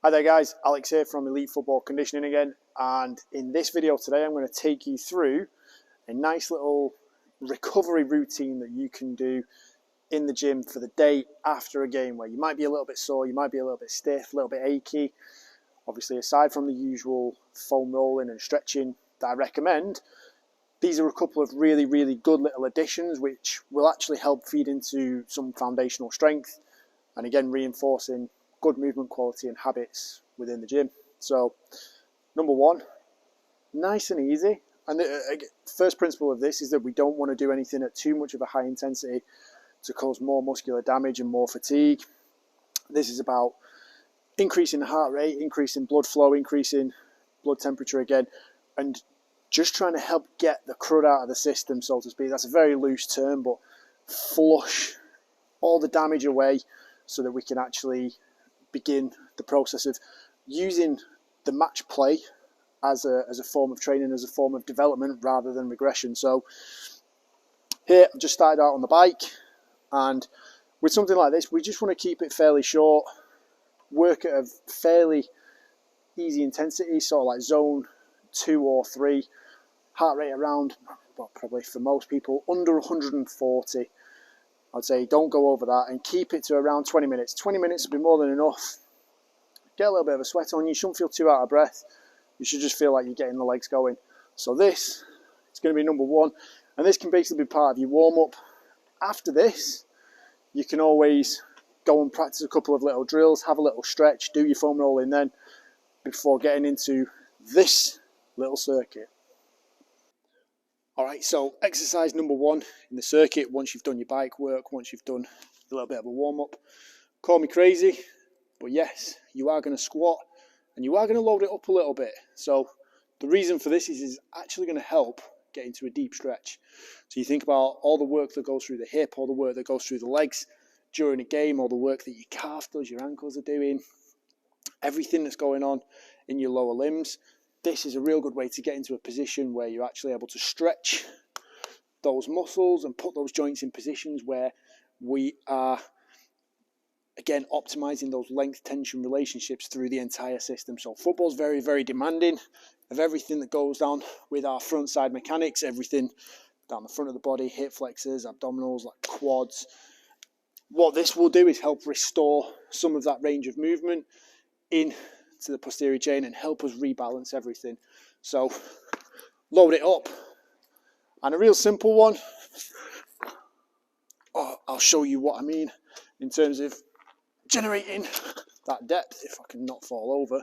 Hi there guys, Alex here from Elite Football Conditioning again, and in this video today I'm going to take you through a nice little recovery routine that you can do in the gym for the day after a game where you might be a little bit sore, you might be a little bit stiff, a little bit achy. Obviously, aside from the usual foam rolling and stretching that I recommend, these are a couple of really good little additions which will actually help feed into some foundational strength and again reinforcing good movement quality and habits within the gym. So number one, nice and easy. And the first principle of this is that we don't want to do anything at too much of a high intensity to cause more muscular damage and more fatigue. This is about increasing the heart rate, increasing blood flow, increasing blood temperature again, and just trying to help get the crud out of the system, so to speak. That's a very loose term, but flush all the damage away so that we can actually begin the process of using the match play as a form of training, as a form of development rather than regression. So here I've just started out on the bike, and with something like this we just want to keep it fairly short, work at a fairly easy intensity, sort of like zone 2 or 3, heart rate around, well, probably for most people under 140. I'd say don't go over that and keep it to around 20 minutes. 20 minutes will be more than enough. Get a little bit of a sweat on you. You shouldn't feel too out of breath. You should just feel like you're getting the legs going. So this is going to be number one. And this can basically be part of your warm-up. After this, you can always go and practice a couple of little drills, have a little stretch, do your foam rolling then, before getting into this little circuit. Alright, so exercise number one in the circuit, once you've done your bike work, once you've done a little bit of a warm-up. Call me crazy, but yes, you are going to squat and you are going to load it up a little bit. So the reason for this is actually going to help get into a deep stretch. So you think about all the work that goes through the hip, all the work that goes through the legs during a game, all the work that your calf does, your ankles are doing, everything that's going on in your lower limbs. This is a real good way to get into a position where you're actually able to stretch those muscles and put those joints in positions where we are, again, optimizing those length tension relationships through the entire system. So football's very demanding of everything that goes down with our front side mechanics, everything down the front of the body, hip flexors, abdominals, like quads. What this will do is help restore some of that range of movement in to the posterior chain and help us rebalance everything. So load it up. And a real simple one, I'll show you what I mean in terms of generating that depth, if I can not fall over,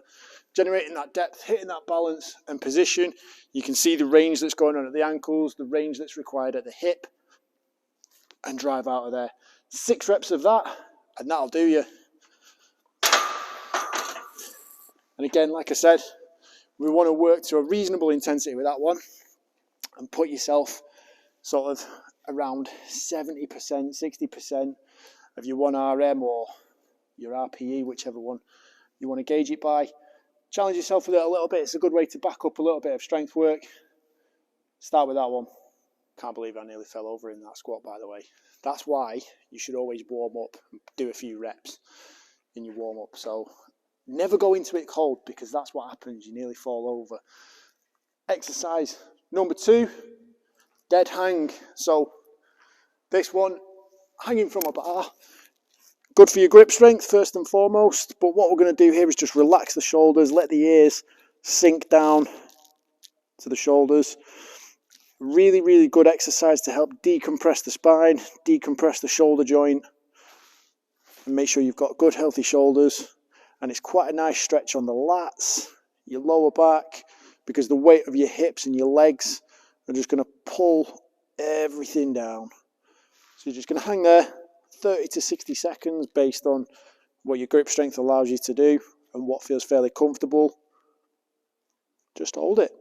generating that depth, hitting that balance and position. You can see the range that's going on at the ankles, the range that's required at the hip, and drive out of there. 6 reps of that and that'll do you. And again, like I said, we want to work to a reasonable intensity with that one and put yourself sort of around 70%, 60% of your 1RM or your RPE, whichever one you want to gauge it by. Challenge yourself with it a little bit. It's a good way to back up a little bit of strength work. Start with that one. Can't believe I nearly fell over in that squat, by the way. That's why you should always warm up and do a few reps in your warm-up. So never go into it cold, because that's what happens. You nearly fall over. Exercise number 2, dead hang. So this one, hanging from a bar, good for your grip strength first and foremost. But what we're going to do here is just relax the shoulders, let the ears sink down to the shoulders. Really good exercise to help decompress the spine, decompress the shoulder joint, and make sure you've got good healthy shoulders. And it's quite a nice stretch on the lats, your lower back, because the weight of your hips and your legs are just going to pull everything down. So you're just going to hang there 30 to 60 seconds based on what your grip strength allows you to do and what feels fairly comfortable. Just hold it.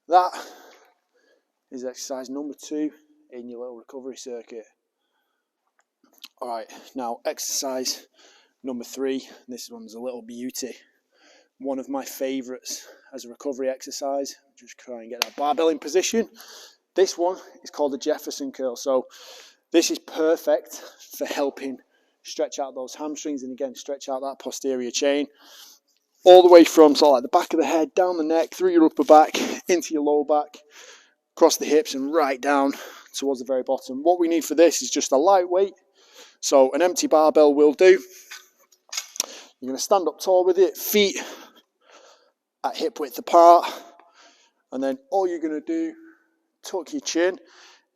That is exercise number 2 in your little recovery circuit. Alright, now exercise number 3. This one's a little beauty. One of my favourites as a recovery exercise. Just try and get that barbell in position. This one is called the Jefferson curl. So this is perfect for helping stretch out those hamstrings, and again, stretch out that posterior chain. All the way from sort of like the back of the head, down the neck, through your upper back, into your lower back, across the hips and right down towards the very bottom. What we need for this is just a lightweight. So an empty barbell will do. You're going to stand up tall with it, feet at hip width apart. And then all you're going to do, tuck your chin,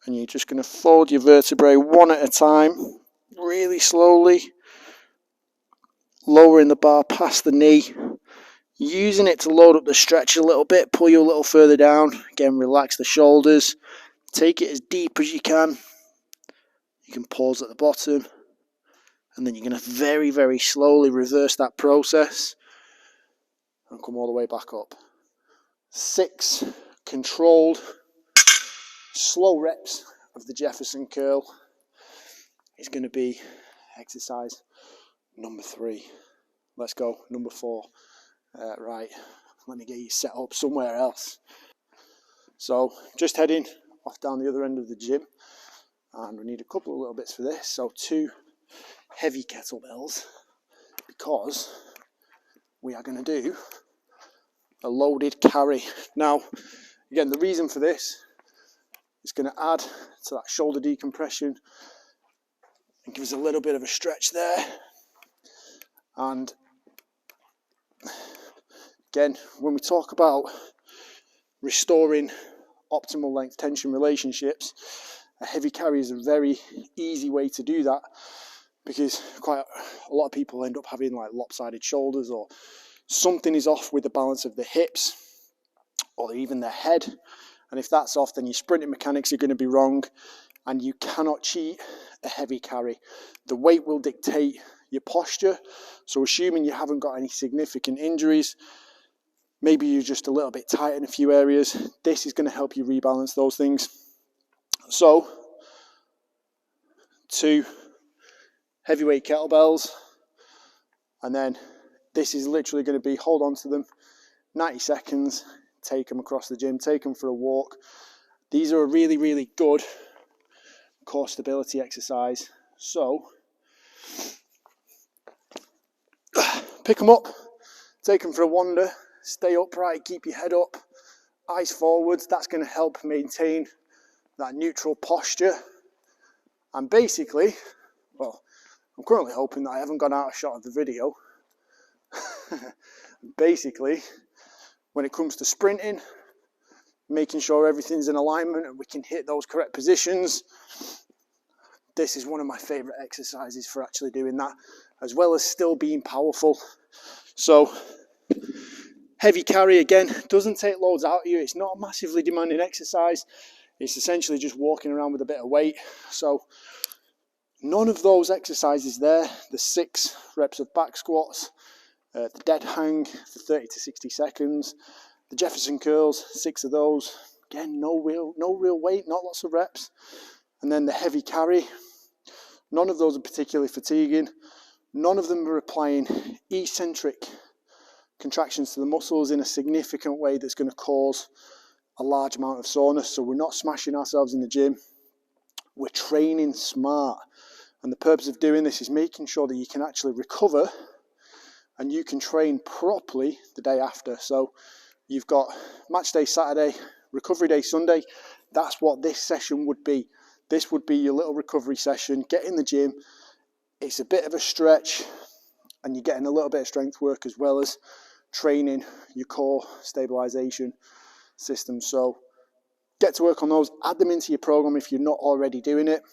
and you're just going to fold your vertebrae one at a time, really slowly, lowering the bar past the knee, using it to load up the stretch a little bit, pull you a little further down. Again, relax the shoulders, take it as deep as you can. You can pause at the bottom, and then you're going to very, very slowly reverse that process and come all the way back up. 6 controlled, slow reps of the Jefferson curl is going to be exercise number 3. Let's go, number 4. Right, let me get you set up somewhere else. So just heading off down the other end of the gym, and we need a couple of little bits for this. So 2 heavy kettlebells, because we are going to do a loaded carry. Now, again, the reason for this is going to add to that shoulder decompression and give us a little bit of a stretch there. And again, when we talk about restoring optimal length tension relationships, a heavy carry is a very easy way to do that, because quite a lot of people end up having like lopsided shoulders, or something is off with the balance of the hips or even their head. And if that's off, then your sprinting mechanics are going to be wrong, and you cannot cheat a heavy carry. The weight will dictate your posture. So assuming you haven't got any significant injuries, maybe you're just a little bit tight in a few areas, this is going to help you rebalance those things. So 2 heavyweight kettlebells, and then this is literally going to be, hold on to them, 90 seconds, take them across the gym, take them for a walk. These are a really, really good core stability exercise. So pick them up, take them for a wander, stay upright, keep your head up, eyes forwards. That's going to help maintain that neutral posture. And basically, well, I'm currently hoping that I haven't gone out of shot of the video. Basically, when it comes to sprinting, making sure everything's in alignment and we can hit those correct positions, this is one of my favorite exercises for actually doing that, as well as still being powerful. So heavy carry, again, doesn't take loads out of you. It's not a massively demanding exercise. It's essentially just walking around with a bit of weight. So none of those exercises there, the 6 reps of back squats, the dead hang for 30 to 60 seconds, the Jefferson curls, 6 of those. Again, no real weight, not lots of reps. And then the heavy carry, none of those are particularly fatiguing. None of them are applying eccentric contractions to the muscles in a significant way that's going to cause a large amount of soreness. So we're not smashing ourselves in the gym. We're training smart. And the purpose of doing this is making sure that you can actually recover and you can train properly the day after. So you've got match day Saturday, recovery day Sunday. That's what this session would be. This would be your little recovery session. Get in the gym. It's a bit of a stretch, and you're getting a little bit of strength work as well as training your core stabilization system. So get to work on those. Add them into your program if you're not already doing it.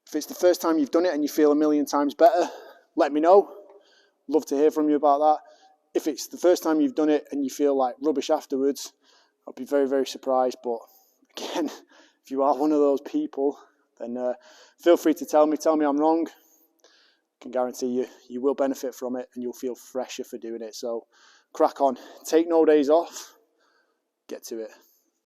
If it's the first time you've done it and you feel a million times better, let me know. Love to hear from you about that. If it's the first time you've done it and you feel like rubbish afterwards, I'll be very, very surprised. But again, if you are one of those people, then feel free to tell me I'm wrong. I can guarantee you will benefit from it and you'll feel fresher for doing it. So crack on. Take no days off. Get to it.